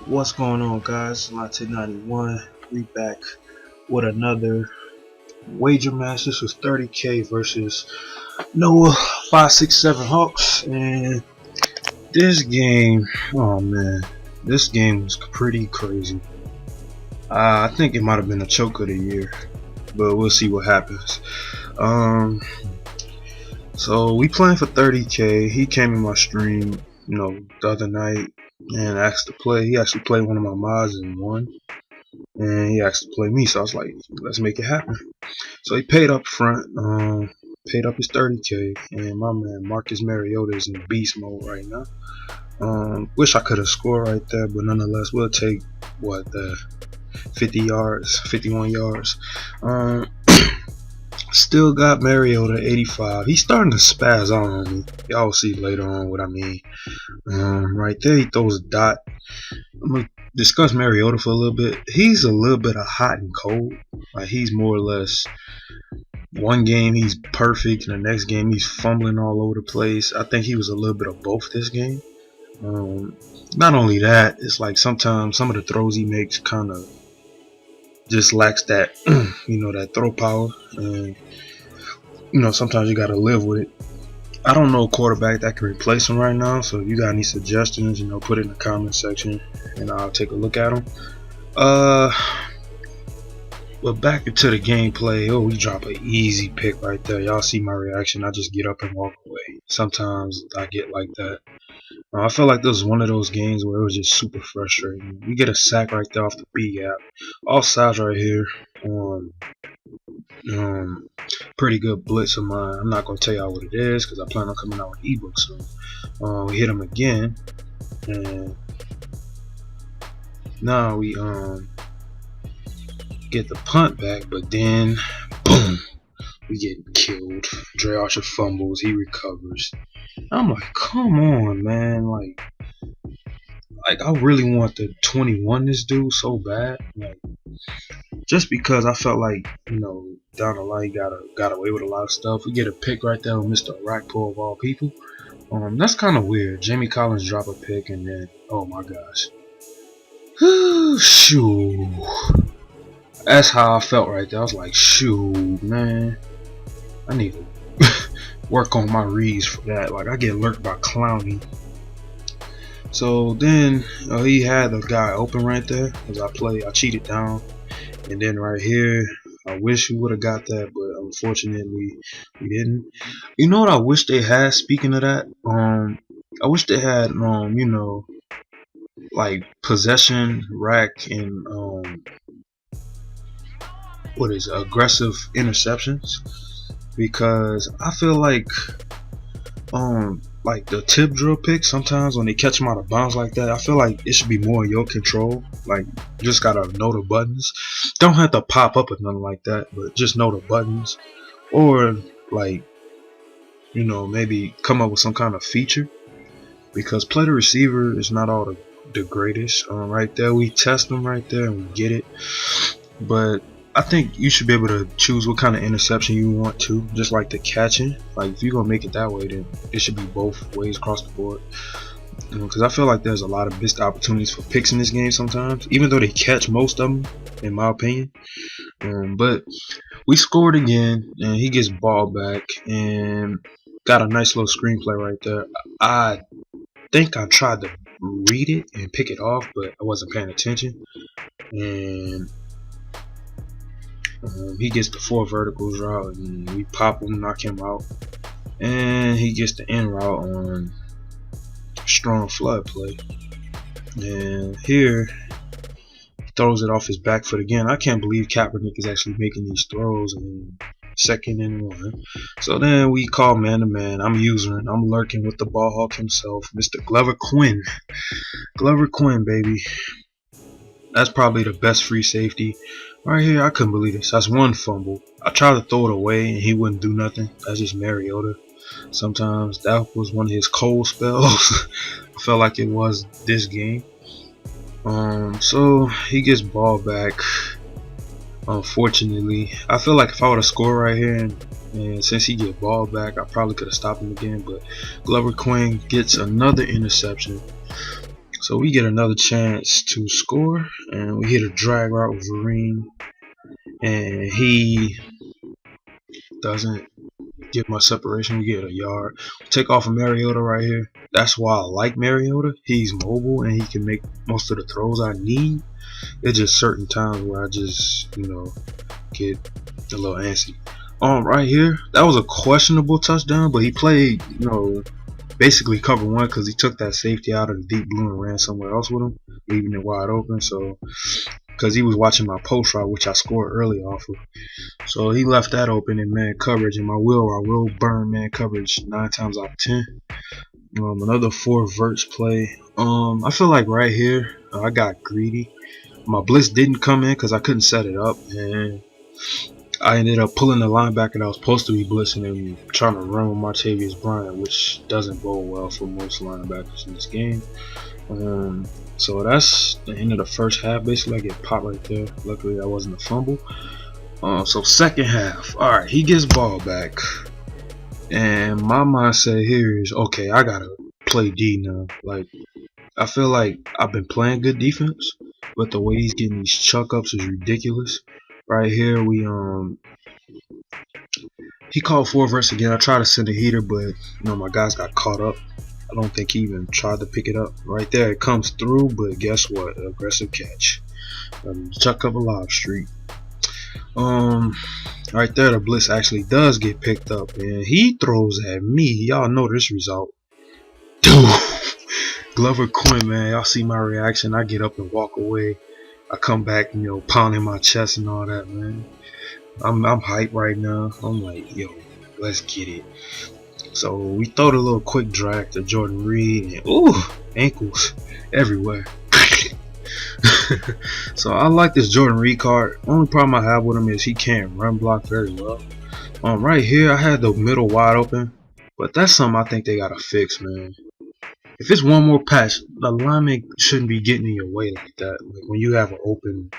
What's going on, guys? Latte 91. We back with another wager match. This was 30K versus Noah 567 Hawks, and this game, oh man, this game was pretty crazy. I think it might have been a choke of the year, but we'll see what happens. So we playing for 30K. He came in my stream, the other night and asked to play. He actually played one of my mods and won. And he asked to play me, so I was like, let's make it happen. So he paid up front, paid up his 30K, and my man Marcus Mariota is in beast mode right now. Wish I could have scored right there, but nonetheless, we'll take what, the 50 yards, 51 yards. Still got Mariota 85. He's starting to spaz out on me. Y'all will see later on what I mean. Right there, he throws a dot. I'm gonna discuss Mariota for a little bit. He's a little bit of hot and cold. Like, he's more or less, one game he's perfect, and the next game he's fumbling all over the place. I think he was a little bit of both this game. Not only that, it's like sometimes some of the throws he makes kind of just lacks that, that throw power, and sometimes you gotta live with it. I don't know a quarterback that can replace him right now, so if you got any suggestions, put it in the comment section and I'll take a look at them. But back into the gameplay. Oh, we drop an easy pick right there. Y'all see my reaction. I just get up and walk away. Sometimes I get like that. I feel like this was one of those games where it was just super frustrating. We get a sack right there off the B gap. Offsides right here. Pretty good blitz of mine. I'm not gonna tell y'all what it is because I plan on coming out with ebooks soon. We hit him again, and now we get the punt back, but then boom, we get killed. Dre Archer fumbles, he recovers. I'm like, come on, man, like I really want to 21 this dude so bad, like, just because I felt like, down the line he got away with a lot of stuff. We get a pick right there with Mr. Rackpo of all people. That's kind of weird. Jamie Collins drop a pick, and then, oh my gosh, shoo. That's how I felt right there. I was like, shoot, man, I need to work on my reads for that. Like, I get lurked by Clowney. So then he had the guy open right there as I cheated down, and then right here, I wish we would have got that, but unfortunately we didn't. You know what I wish they had? Speaking of that, I wish they had like possession rack and aggressive interceptions, because I feel like the tip drill picks, sometimes when they catch them out of bounds like that, I feel like it should be more in your control. Like, you just gotta know the buttons. Don't have to pop up or nothing like that, but just know the buttons. Or like, maybe come up with some kind of feature, because play the receiver is not all the greatest. Right there, we test them right there and we get it. But I think you should be able to choose what kind of interception you want to, just like the catching. Like, if you're gonna make it that way, then it should be both ways across the board. Because I feel like there's a lot of missed opportunities for picks in this game sometimes, even though they catch most of them, in my opinion. But we scored again, and he gets ball back and got a nice little screenplay right there. I think I tried to read it and pick it off, but I wasn't paying attention, and he gets the 4 verticals route, and we pop him, knock him out, and he gets the end route on strong flood play. And here he throws it off his back foot again. I can't believe Kaepernick is actually making these throws in 2nd and 1. So then we call man to man. I'm lurking with the ball hawk himself, Mr. Glover Quinn. Glover Quinn, baby. That's probably the best free safety. Right here, I couldn't believe this. That's one fumble. I tried to throw it away and he wouldn't do nothing. That's just Mariota. Sometimes that was one of his cold spells. I felt like it was this game. So he gets ball back. Unfortunately, I feel like if I would have scored right here, and since he get ball back, I probably could have stopped him again. But Glover Quinn gets another interception. So we get another chance to score, and we hit a drag route with Vereen, and he doesn't give my separation. We get a yard. Take off of Mariota right here. That's why I like Mariota. He's mobile and he can make most of the throws I need. It's just certain times where I just, get a little antsy. Right here, that was a questionable touchdown, but he played, basically cover one because he took that safety out of the deep blue and ran somewhere else with him, leaving it wide open. So, because he was watching my post route, which I scored early off of. So he left that open in man coverage, and I will burn man coverage 9 times out of 10. Another 4 verts play. I feel like right here, I got greedy. My blitz didn't come in because I couldn't set it up, and I ended up pulling the linebacker that was supposed to be blitzing and trying to run with Martavius Bryant, which doesn't bode well for most linebackers in this game. So that's the end of the first half. Basically, I get popped right there. Luckily, that wasn't a fumble. So second half. Alright, he gets ball back. And my mindset here is, okay, I gotta play D now. Like, I feel like I've been playing good defense, but the way he's getting these chuck ups is ridiculous. Right here, he called 4 verts again. I tried to send a heater, but my guys got caught up. I don't think he even tried to pick it up. Right there, it comes through, but guess what? Aggressive catch. Chuck up a live streak. Right there, the blitz actually does get picked up, and he throws at me. Y'all know this result. Dude, Glover Quinn, man. Y'all see my reaction. I get up and walk away. I come back, pounding my chest and all that, man. I'm hyped right now. I'm like, yo, let's get it. So we throw the little quick drag to Jordan Reed, and ooh, ankles everywhere. So I like this Jordan Reed card. Only problem I have with him is he can't run block very well. Right here, I had the middle wide open, but that's something I think they gotta fix, man. If it's one more patch, the lineman shouldn't be getting in your way like that. Like when you have an open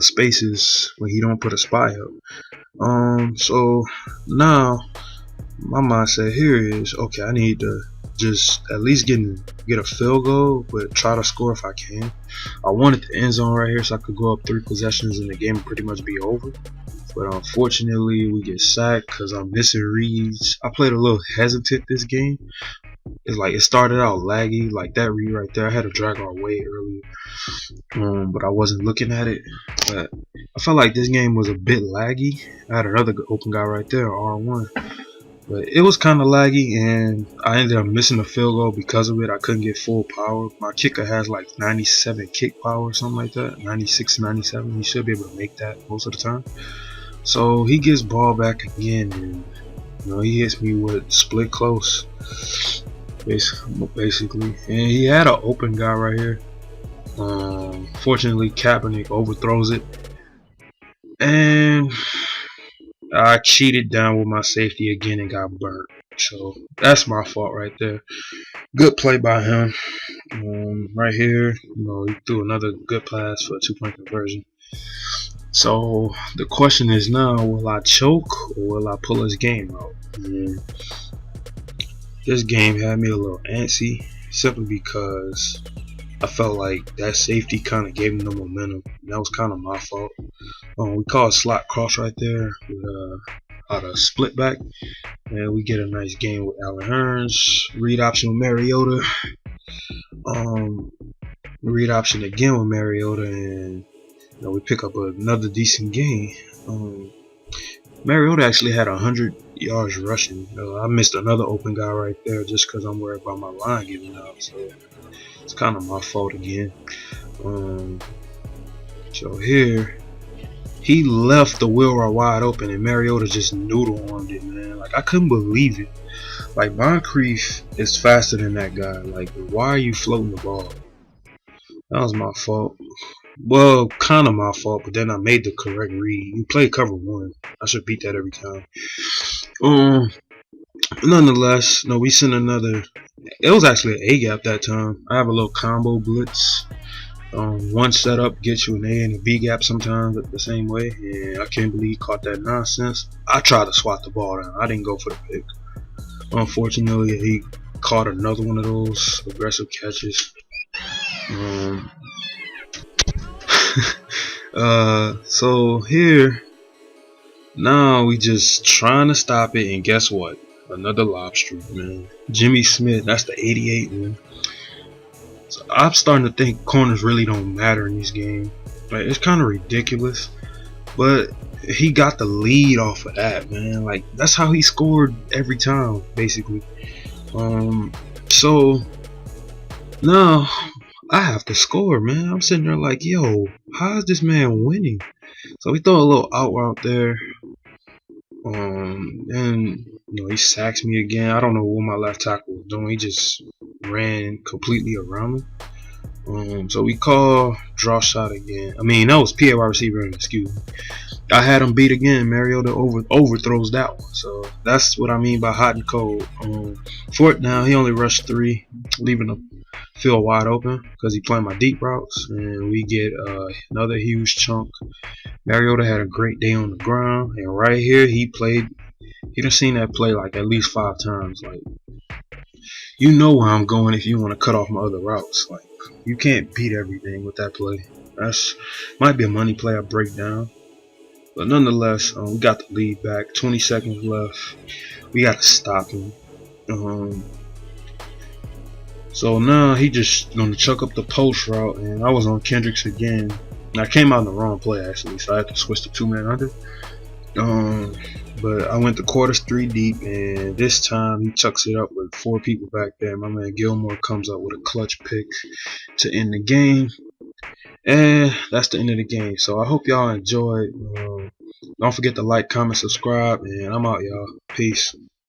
spaces when he don't put a spy up. So now my mindset here is, okay, I need to just at least get a field goal, but try to score if I can. I wanted the end zone right here so I could go up 3 possessions and the game would pretty much be over. But unfortunately, we get sacked because I'm missing reads. I played a little hesitant this game. It's like it started out laggy, like that read right there. I had to drag our way earlier, but I wasn't looking at it. But I felt like this game was a bit laggy. I had another open guy right there, R1. But it was kind of laggy, and I ended up missing a field goal because of it. I couldn't get full power. My kicker has like 97 kick power or something like that, 96, 97. He should be able to make that most of the time. So he gets ball back again, and he hits me with split close, basically. And he had an open guy right here. Fortunately, Kaepernick overthrows it, and I cheated down with my safety again and got burnt. So that's my fault right there. Good play by him. Right here, he threw another good pass for a 2-point conversion. So the question is now, will I choke or will I pull this game out? And this game had me a little antsy simply because I felt like that safety kind of gave him the momentum. And that was kind of my fault. We call a slot cross right there with out of split back, and we get a nice game with Allen Hearns. Read option with Mariota. Read option again with Mariota, and we pick up another decent game. Mariota actually had 100 yards rushing. I missed another open guy right there just because I'm worried about my line giving out. So it's kind of my fault again. So here, he left the wheel route wide open, and Mariota just noodle armed it, man. Like, I couldn't believe it. Like, Moncrief is faster than that guy. Like, why are you floating the ball? That was my fault. Well, kind of my fault, but then I made the correct read. You play cover 1. I should beat that every time. Nonetheless, we sent another. It was actually an A-gap that time. I have a little combo blitz. One setup gets you an A and a B gap sometimes the same way, and I can't believe he caught that nonsense. I tried to swat the ball down. I didn't go for the pick. Unfortunately, he Caught another one of those aggressive catches. Um, so here now we just trying to stop it, and guess what? Another lob streak, man. Jimmy Smith, that's the 88 one. So I'm starting to think corners really don't matter in this game. Like, it's kind of ridiculous, but he got the lead off of that, man. Like, that's how he scored every time, basically. So now I have to score, man. I'm sitting there like, yo, how is this man winning? So we throw a little out route there. And he sacks me again. I don't know what my left tackle was doing. He just ran completely around me. So we call draw shot again. I mean, that was PA wide receiver, excuse me. I had him beat again. Mariota overthrows that one. So that's what I mean by hot and cold. Fourth down, he only rushed 3, leaving the field wide open because he playing my deep routes, and we get another huge chunk. Mariota had a great day on the ground, and right here he done seen that play like at least 5 times. Like, you know where I'm going if you want to cut off my other routes. Like, you can't beat everything with that play. That's might be a money play I break down, but nonetheless, we got the lead back. 20 seconds left. We got to stop him. So now he just gonna chuck up the post route, and I was on Kendricks again. I came out in the wrong play actually, so I had to switch to 2-man under. But I went to quarters 3 deep, and this time he chucks it up with 4 people back there. My man Gilmore comes up with a clutch pick to end the game, and that's the end of the game. So I hope y'all enjoyed. Don't forget to like, comment, subscribe, and I'm out, y'all. Peace.